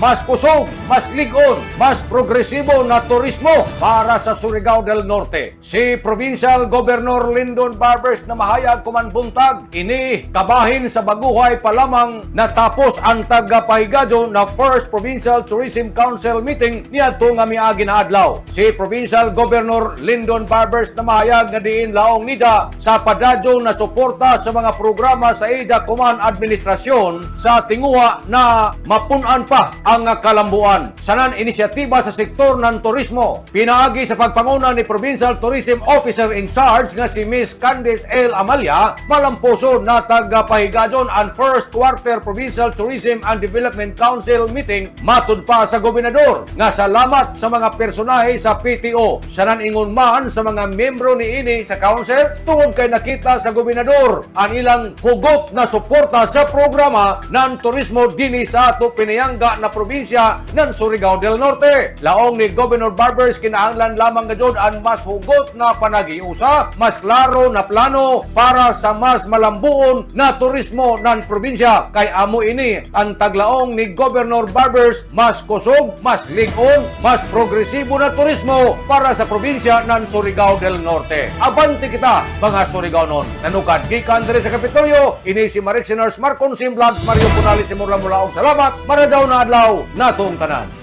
mas kusog, mas ligon, mas progresibo na turismo para sa Surigao del Norte. Si Provincial Governor Lyndon Barbers na mahayag kumanbuntag, ini kabahin sa baguhay pa lamang natapos ang tagapahigadyo na First Provincial Tourism Council meeting niadto nga miagi na adlaw. Si Provincial Governor Lyndon Barbers na mahayag nga diin laong nida sa padadyo na suporta sa mga programa sa Ija Command Administrasyon sa tinguha na mapunan pa ang kalambuan. Sanan inisyatiba sa sektor ng turismo. Pinaagi sa pagpanguna ni Provincial Tourism Officer in Charge nga si Miss Candice L. Amalia, malampuso na tagapahigadyon ang First Quarter Provincial Tourism and Development Council meeting matud pa sa gobernador nga salamat sa mga personahe sa PTO. Sanan ingon man sa mga membro ni ini sa council tungod kay nakita sa gobernador ang ilang hugot na suporta sa programa ng turismo dinhi sa ato pinayangga na probinsya ng Surigao del Norte. Laong ni Governor Barbers kinahanglan lamang gayud ang mas hugot na panagiusa, mas klaro na plano para sa mas malambuon na turismo ng probinsya. Kay amo ini ang taglaong ni Governor Barbers, mas kusog, mas ligon, mas progresibo na turismo para sa probinsya ng Surigao del Norte. Abante kita mga Surigaonon. Nanukad gikan diri sa Kapitolyo, ini si Marek Sinars Marcon Sim Vlogs Mario Punali si Mula Mulaong. Salamat, maradaw na adlaw natong tanan.